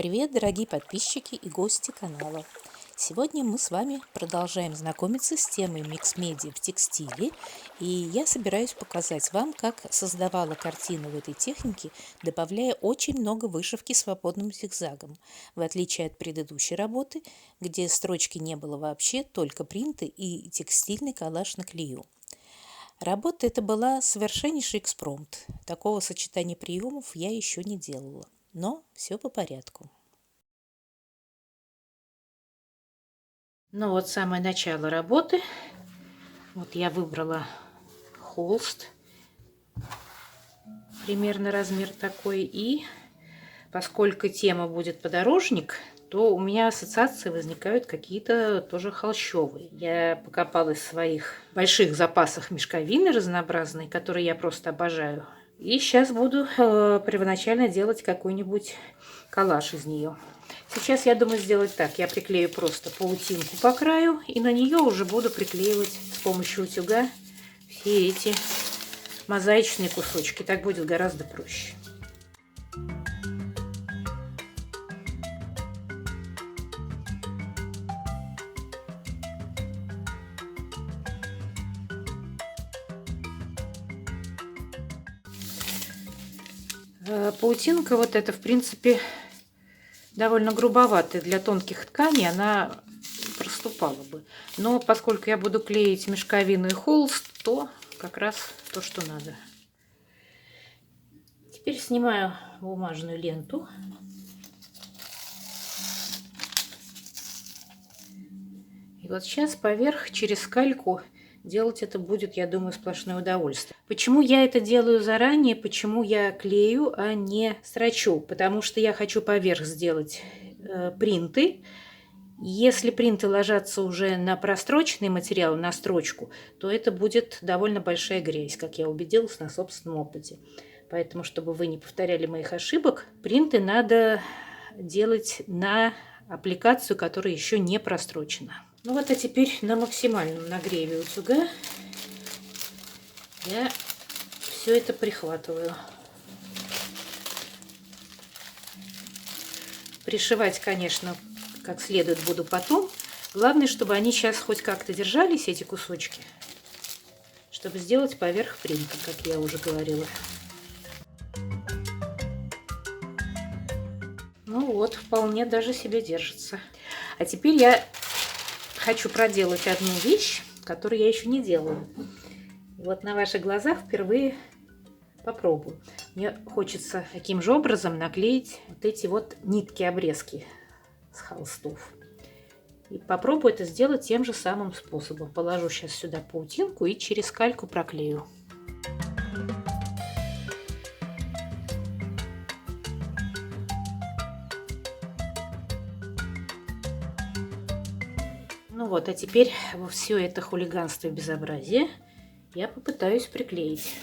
Привет, дорогие подписчики и гости канала! Сегодня мы с вами продолжаем знакомиться с темой микс-медиа в текстиле, и я собираюсь показать вам, как создавала картину в этой технике, добавляя очень много вышивки свободным зигзагом, в отличие от предыдущей работы, где строчки не было вообще, только принты и текстильный коллаж на клею. Работа эта была совершеннейший экспромт. Такого сочетания приемов я еще не делала. Но все по порядку. Ну вот самое начало работы. Вот я выбрала холст. Примерно размер такой. И поскольку тема будет подорожник, то у меня ассоциации возникают какие-то тоже холщовые. Я покопалась в своих больших запасах мешковины разнообразной, которые я просто обожаю. И сейчас буду первоначально делать какой-нибудь коллаж из нее. Сейчас я думаю сделать так. Я приклею просто паутинку по краю, и на нее уже буду приклеивать с помощью утюга все эти мозаичные кусочки. Так будет гораздо проще. Паутинка вот эта, в принципе, довольно грубоватая для тонких тканей, она проступала бы. Но поскольку я буду клеить мешковину и холст, то как раз то, что надо. Теперь снимаю бумажную ленту. И вот сейчас поверх через кальку делать это будет, я думаю, сплошное удовольствие. Почему я это делаю заранее, почему я клею, а не строчу? Потому что я хочу поверх сделать принты. Если принты ложатся уже на простроченный материал, на строчку, то это будет довольно большая грязь, как я убедилась на собственном опыте. Поэтому, чтобы вы не повторяли моих ошибок, принты надо делать на аппликацию, которая еще не прострочена. Ну вот, а теперь на максимальном нагреве утюга я все это прихватываю. Пришивать, конечно, как следует буду потом. Главное, чтобы они сейчас хоть как-то держались, эти кусочки, чтобы сделать поверх принта, как я уже говорила. Ну вот, вполне даже себе держится. А теперь я хочу проделать одну вещь, которую я еще не делала. Вот на ваших глазах впервые попробую. Мне хочется таким же образом наклеить вот эти вот нитки-обрезки с холстов. И попробую это сделать тем же самым способом. Положу сейчас сюда паутинку и через кальку проклею. Ну вот, а теперь во все это хулиганство и безобразие я попытаюсь приклеить.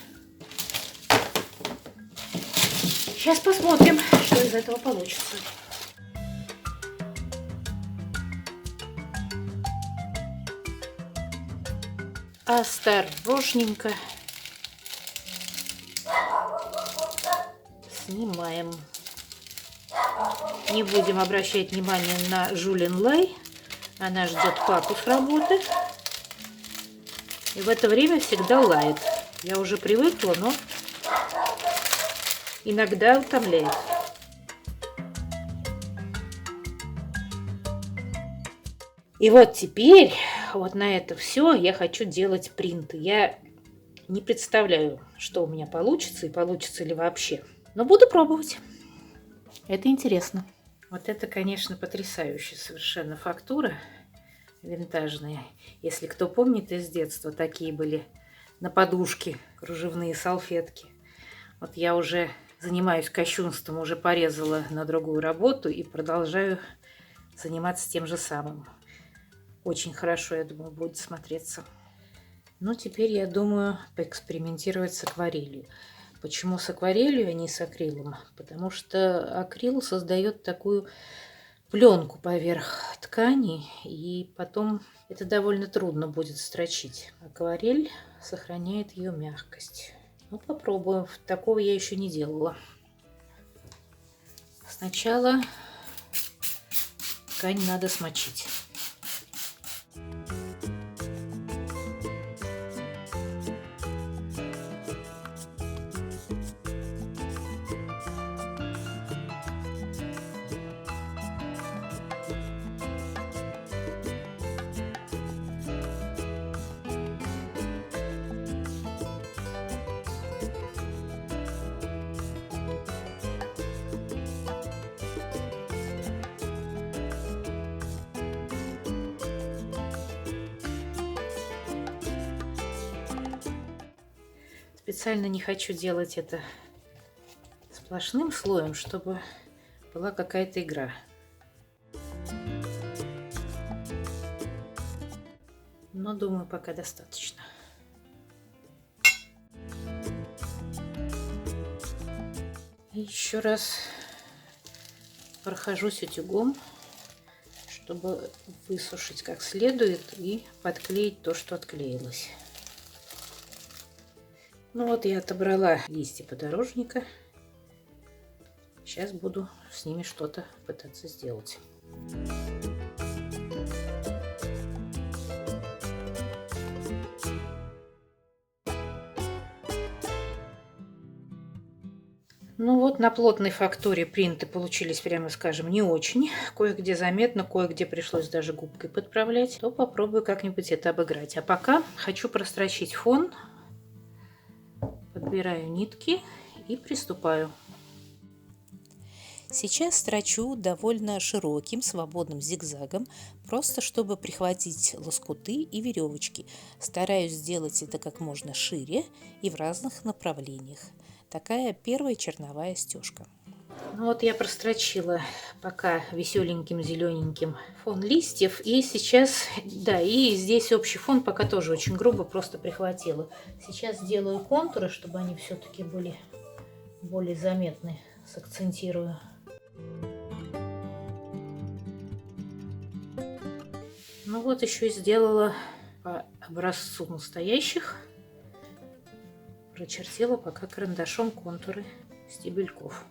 Сейчас посмотрим, что из этого получится. Осторожненько снимаем. Не будем обращать внимание на Жулин Лай. Она ждет папу с работы. И в это время всегда лает. Я уже привыкла, но иногда утомляет. И вот теперь вот на это все я хочу делать принты. Я не представляю, что у меня получится и получится ли вообще. Но буду пробовать. Это интересно. Вот это, конечно, потрясающая совершенно фактура винтажная. Если кто помнит из детства, такие были на подушке кружевные салфетки. Вот я уже занимаюсь кощунством, уже порезала на другую работу и продолжаю заниматься тем же самым. Очень хорошо, я думаю, будет смотреться. Ну, теперь, я думаю, поэкспериментировать с акварелью. Почему с акварелью, а не с акрилом? Потому что акрил создает такую пленку поверх ткани, и потом это довольно трудно будет строчить. Акварель сохраняет ее мягкость. Ну, попробуем. Такого я еще не делала. Сначала ткань надо смочить. Специально не хочу делать это сплошным слоем, чтобы была какая-то игра. Но думаю, пока достаточно. И еще раз прохожусь утюгом, чтобы высушить как следует и подклеить то, что отклеилось. Ну вот я отобрала листья подорожника. Сейчас буду с ними что-то пытаться сделать. Ну вот, на плотной фактуре принты получились, прямо скажем, не очень. Кое-где заметно, кое-где пришлось даже губкой подправлять. То попробую как-нибудь это обыграть. А пока хочу прострочить фон. Подбираю нитки и приступаю. Сейчас строчу довольно широким свободным зигзагом, просто чтобы прихватить лоскуты и веревочки. Стараюсь сделать это как можно шире и в разных направлениях. Такая первая черновая стежка. Ну вот я прострочила пока веселеньким зелененьким фон листьев. И сейчас, да, и здесь общий фон пока тоже очень грубо просто прихватила. Сейчас сделаю контуры, чтобы они все-таки были более заметны. Сакцентирую. Ну вот еще и сделала по образцу настоящих. Прочертила пока карандашом контуры стебельков.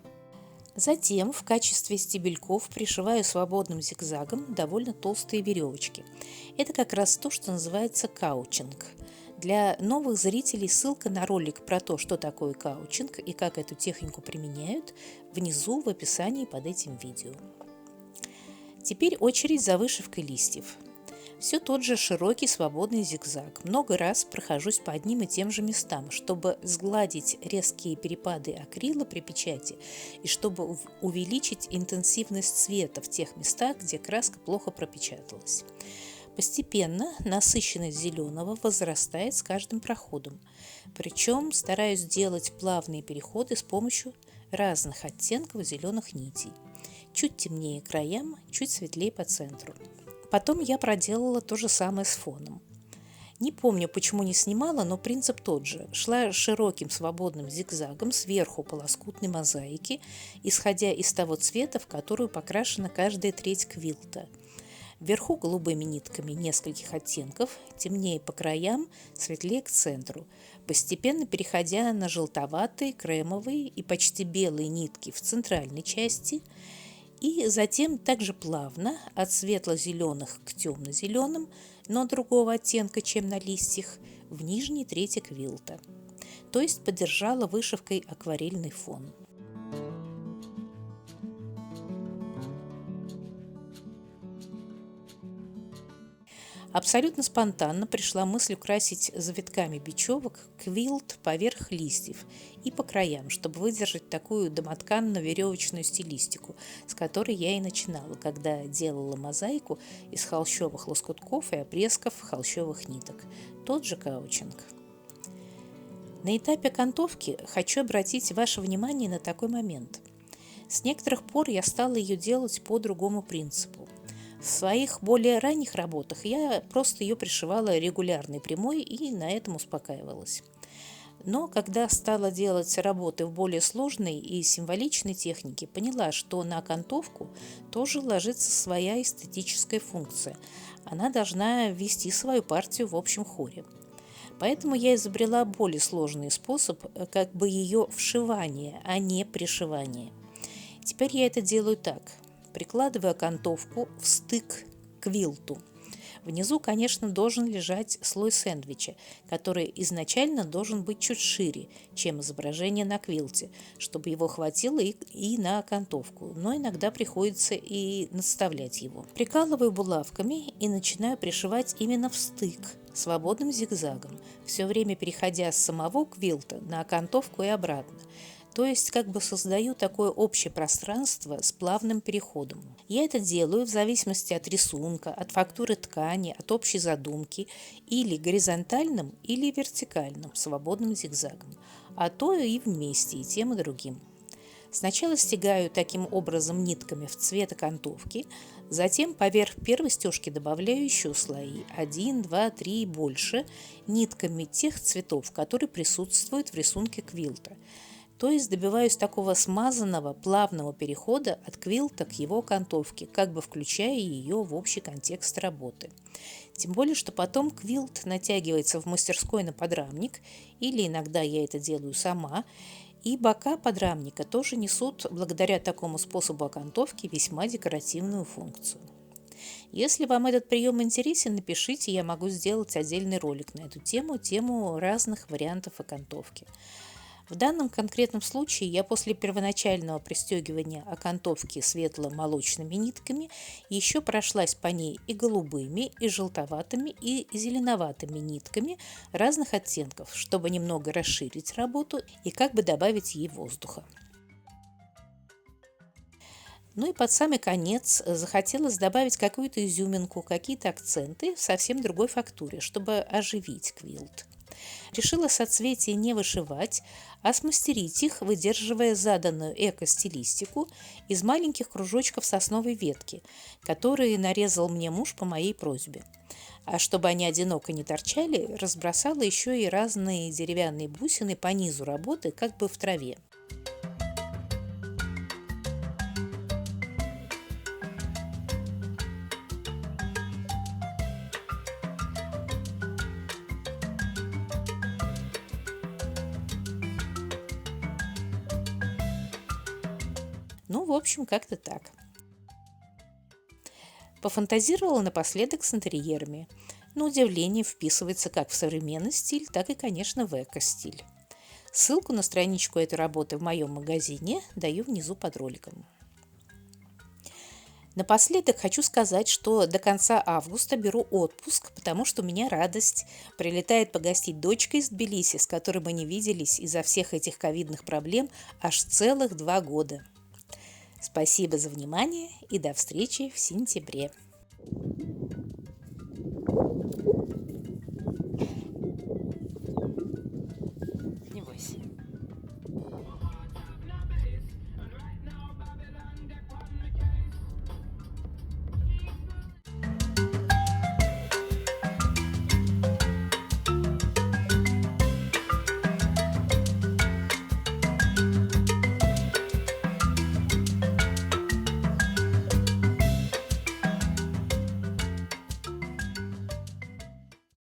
Затем в качестве стебельков пришиваю свободным зигзагом довольно толстые веревочки. Это как раз то, что называется каучинг. Для новых зрителей ссылка на ролик про то, что такое каучинг и как эту технику применяют, внизу в описании под этим видео. Теперь очередь за вышивкой листьев. Все тот же широкий свободный зигзаг. Много раз прохожусь по одним и тем же местам, чтобы сгладить резкие перепады акрила при печати и чтобы увеличить интенсивность цвета в тех местах, где краска плохо пропечаталась. Постепенно насыщенность зеленого возрастает с каждым проходом. Причем стараюсь делать плавные переходы с помощью разных оттенков зеленых нитей. Чуть темнее краям, чуть светлее по центру. Потом я проделала то же самое с фоном. Не помню, почему не снимала, но принцип тот же. Шла широким свободным зигзагом сверху по лоскутной мозаике, исходя из того цвета, в которую покрашена каждая треть квилта. Вверху голубыми нитками нескольких оттенков, темнее по краям, светлее к центру, постепенно переходя на желтоватые, кремовые и почти белые нитки в центральной части, и затем также плавно от светло-зеленых к темно-зеленым, но другого оттенка, чем на листьях, в нижней трети квилта. То есть поддержала вышивкой акварельный фон. Абсолютно спонтанно пришла мысль украсить завитками бечевок квилт поверх листьев и по краям, чтобы выдержать такую домотканно-веревочную стилистику, с которой я и начинала, когда делала мозаику из холщовых лоскутков и обрезков холщовых ниток. Тот же каучинг. На этапе окантовки хочу обратить ваше внимание на такой момент. С некоторых пор я стала ее делать по другому принципу. В своих более ранних работах я просто ее пришивала регулярной прямой и на этом успокаивалась. Но когда стала делать работы в более сложной и символичной технике, поняла, что на окантовку тоже ложится своя эстетическая функция. Она должна вести свою партию в общем хоре. Поэтому я изобрела более сложный способ как бы ее вшивания, а не пришивания. Теперь я это делаю так. прикладываю окантовку в стык к квилту. Внизу, конечно, должен лежать слой сэндвича, который изначально должен быть чуть шире, чем изображение на квилте, чтобы его хватило и на окантовку, но иногда приходится и наставлять его. Прикалываю булавками и начинаю пришивать именно в стык, свободным зигзагом, все время переходя с самого квилта на окантовку и обратно. То есть как бы создаю такое общее пространство с плавным переходом. Я это делаю в зависимости от рисунка, от фактуры ткани, от общей задумки, или горизонтальным, или вертикальным, свободным зигзагом, а то и вместе, и тем, и другим. Сначала стягаю таким образом нитками в цвет окантовки, затем поверх первой стежки добавляю еще слои, 1, 2, 3 и больше, нитками тех цветов, которые присутствуют в рисунке квилта. То есть добиваюсь такого смазанного, плавного перехода от квилта к его окантовке, как бы включая ее в общий контекст работы. Тем более, что потом квилт натягивается в мастерской на подрамник, или иногда я это делаю сама, и бока подрамника тоже несут, благодаря такому способу окантовки, весьма декоративную функцию. Если вам этот прием интересен, напишите, я могу сделать отдельный ролик на эту тему разных вариантов окантовки. В данном конкретном случае я после первоначального пристегивания окантовки светло-молочными нитками еще прошлась по ней и голубыми, и желтоватыми, и зеленоватыми нитками разных оттенков, чтобы немного расширить работу и как бы добавить ей воздуха. Ну и под самый конец захотелось добавить какую-то изюминку, какие-то акценты в совсем другой фактуре, чтобы оживить квилт. Решила соцветия не вышивать, а смастерить их, выдерживая заданную эко-стилистику из маленьких кружочков сосновой ветки, которые нарезал мне муж по моей просьбе. А чтобы они одиноко не торчали, разбросала еще и разные деревянные бусины по низу работы, как бы в траве. Ну, в общем, как-то так. Пофантазировала напоследок с интерьерами. На удивление вписывается как в современный стиль, так и, конечно, в эко-стиль. Ссылку на страничку этой работы в моем магазине даю внизу под роликом. Напоследок хочу сказать, что до конца августа беру отпуск, потому что у меня радость. Прилетает погостить дочка из Тбилиси, с которой мы не виделись из-за всех этих ковидных проблем аж целых 2 года. Спасибо за внимание и до встречи в сентябре.